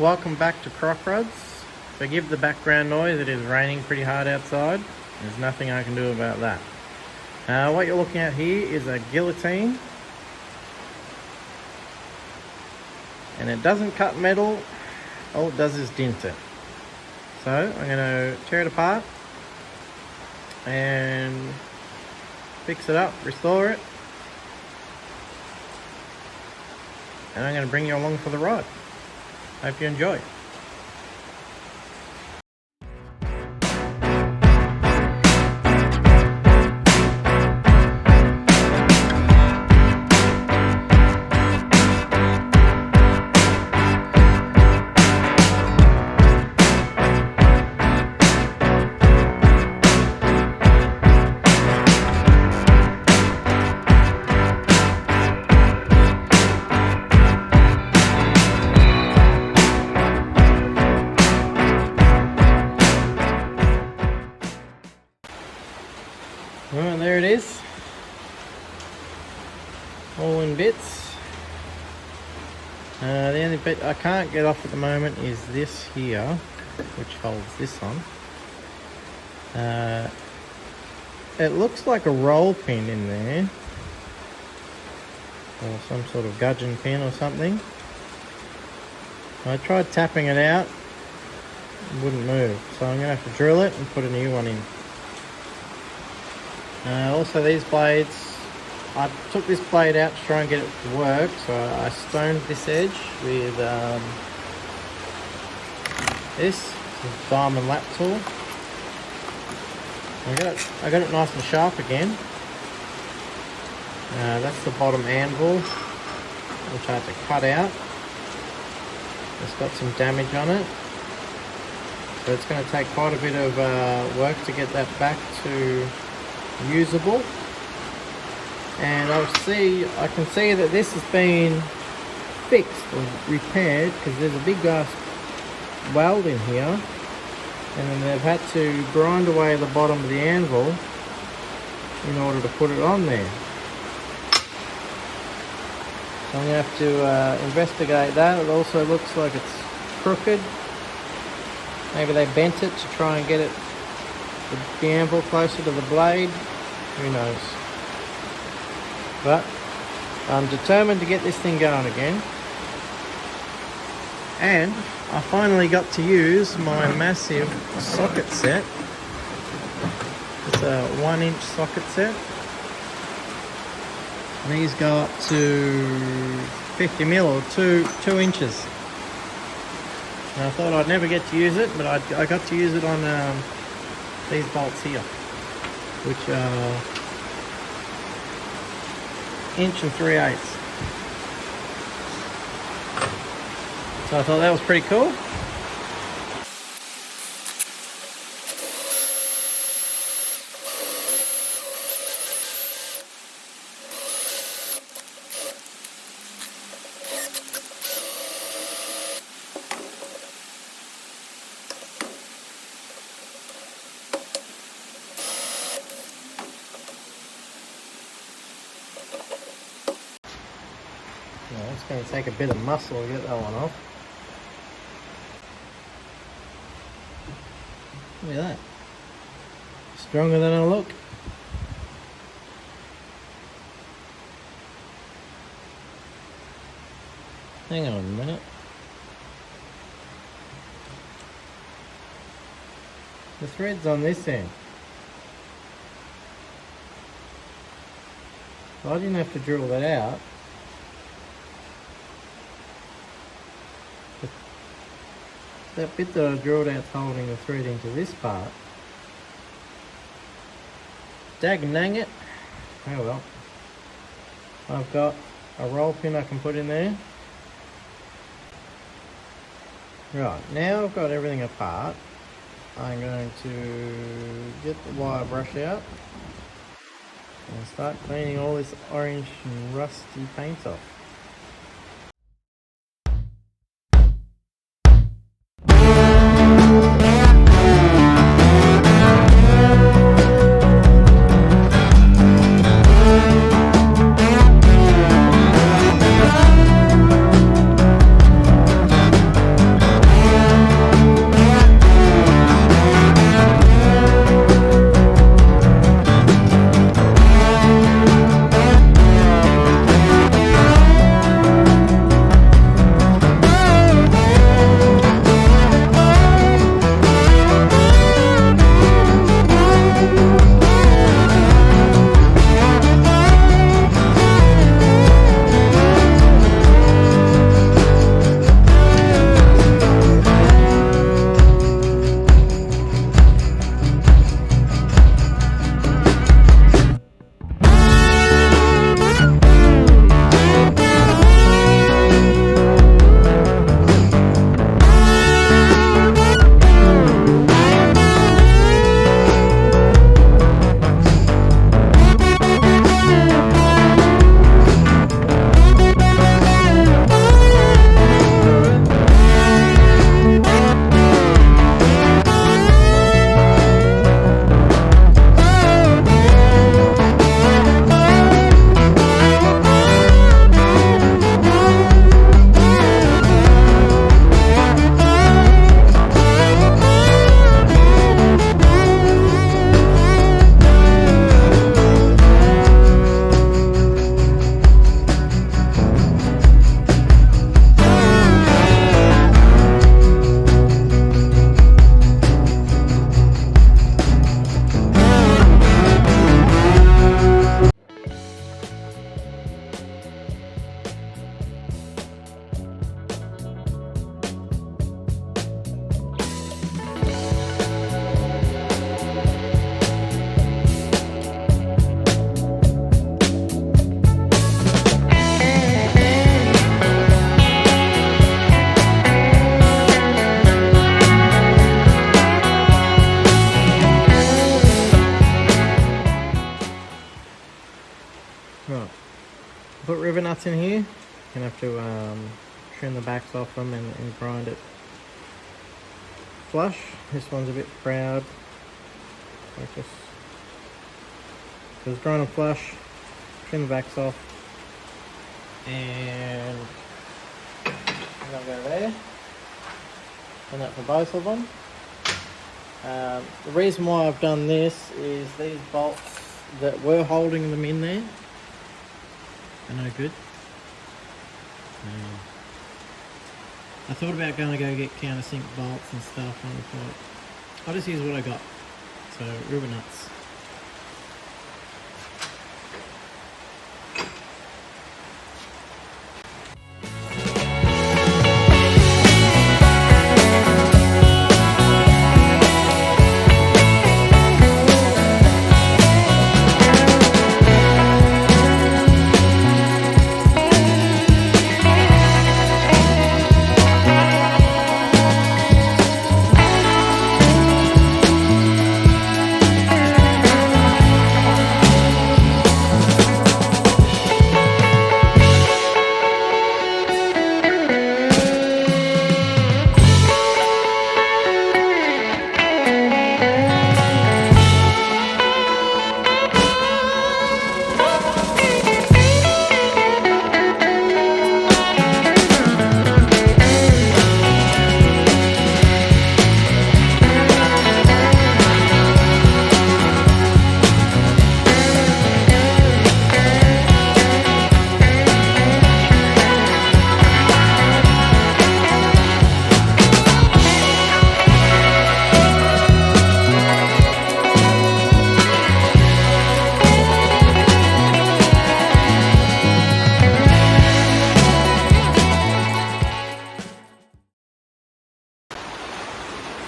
Welcome back to crocrodz. Forgive the background noise, it is raining pretty hard outside. There's nothing I can do about that. What you're looking at here is a guillotine. And it doesn't cut metal, all it does is dint it. So I'm going to tear it apart and fix it up, restore it. And I'm going to bring you along for the ride. Hope you enjoy. Well, there it is, all in bits. The only bit I can't get off at the moment is this here, which holds this on. It looks like a roll pin in there, or some sort of gudgeon pin or something. I tried tapping it out, it wouldn't move, so I'm going to have to drill it and put a new one in. Also these blades, I took this blade out to try and get it to work, so I stoned this edge with this diamond lap tool. I got it nice and sharp again. That's the bottom anvil, which I had to cut out. It's got some damage on it, so it's going to take quite a bit of work to get that back to usable. And I can see that this has been fixed or repaired, because there's a big glass weld in here, and then they've had to grind away the bottom of the anvil in order to put it on there. So I'm going to have to investigate that. It also looks like it's crooked. Maybe they bent it to try and get it, the anvil, closer to the blade. Who knows? But I'm determined to get this thing going again. And I finally got to use my massive socket set. It's a 1-inch socket set. These go up to 50 mil or 2 inches. And I thought I'd never get to use it, but I got to use it on these bolts here, which are 1 3/8. So I thought that was pretty cool. Yeah, it's going to take a bit of muscle to get that one off. Look at that. Stronger than I look. Hang on a minute. The thread's on this end. So I didn't have to drill that out. That bit that I drilled out's holding the thread into this part. Dag-nang it. Oh well. I've got a roll pin I can put in there. Right, now I've got everything apart. I'm going to get the wire brush out and start cleaning all this orange and rusty paint off. nuts in here. You're gonna have to trim the backs off them and grind it flush. This one's a bit proud. Focus. Just grind them flush, trim the backs off, and I'll go there. And that for both of them. The reason why I've done this is these bolts that were holding them in there are no good. I thought about going to go get countersink bolts and stuff, and I thought I'll just use what I got. So rubber nuts.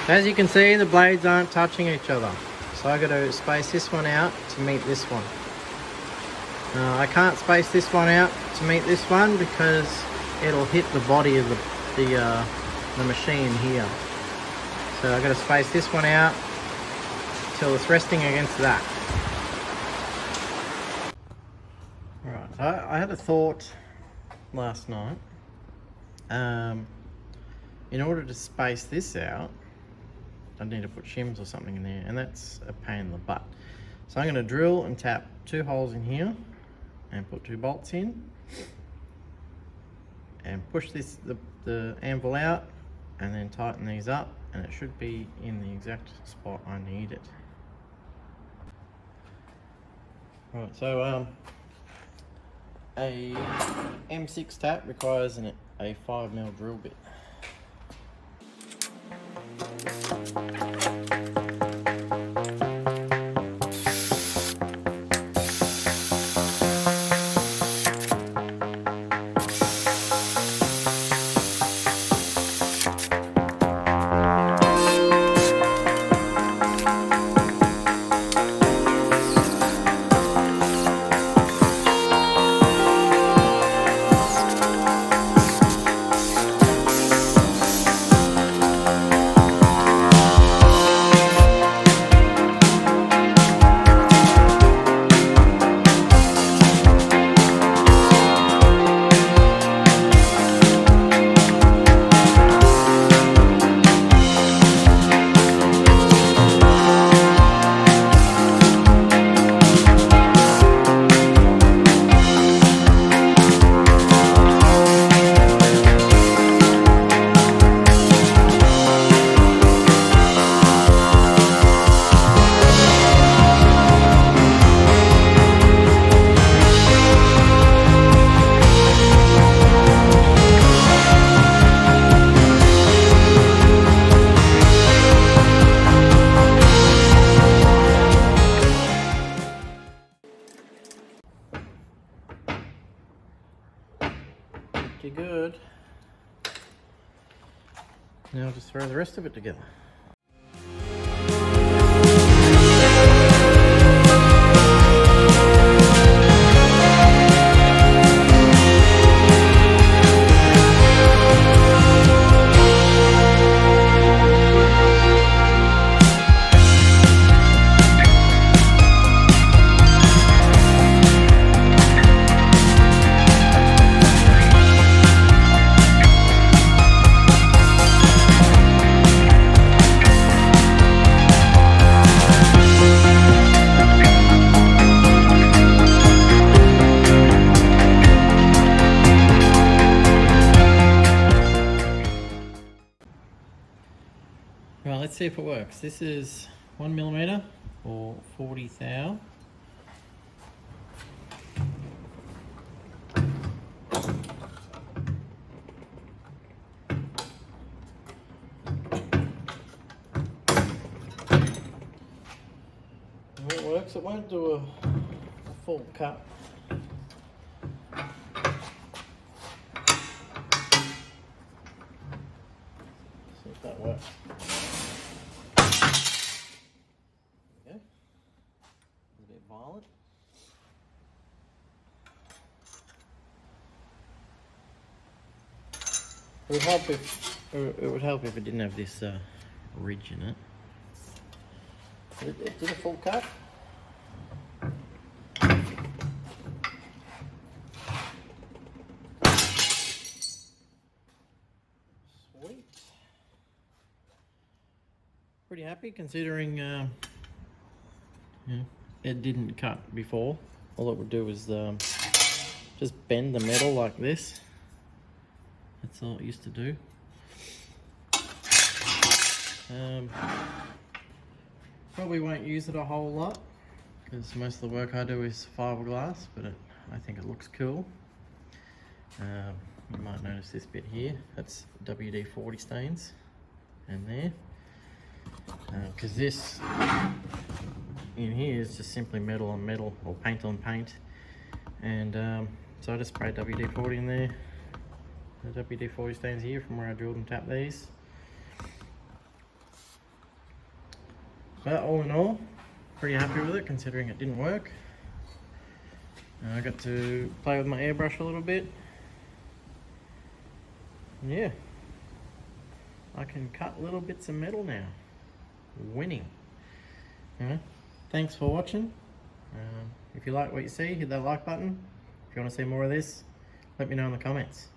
As you can see, the blades aren't touching each other, so I got to space this one out to meet this one. I can't space this one out to meet this one because it'll hit the body of the machine here. So I got to space this one out till it's resting against that. Right, so I had a thought last night. In order to space this out, I need to put shims or something in there, and that's a pain in the butt. So I'm going to drill and tap 2 holes in here and put 2 bolts in and push the anvil out and then tighten these up, and it should be in the exact spot I need it. Right, so a M6 tap requires a 5mm drill bit. Good. Now I'll just throw the rest of it together. Right, let's see if it works. This is 1mm or 40 thou. If it works, it won't do a full cut. See if that works. Okay. A bit violent. It would help if it didn't have this ridge in it. It did a full cut. Sweet. Pretty happy considering it didn't cut before. All it would do is just bend the metal like this. That's all it used to do. Probably won't use it a whole lot because most of the work I do is fiberglass, but I think it looks cool. You might notice this bit here, that's WD-40 stains in there. Because this in here is just simply metal on metal or paint on paint. And so I just sprayed WD-40 in there. The WD-40 stains here from where I drilled and tapped these. But all in all, pretty happy with it considering it didn't work. I got to play with my airbrush a little bit. And yeah, I can cut little bits of metal now. Winning. Thanks for watching. If you like what you see, hit that like button. If you want to see more of this, let me know in the comments.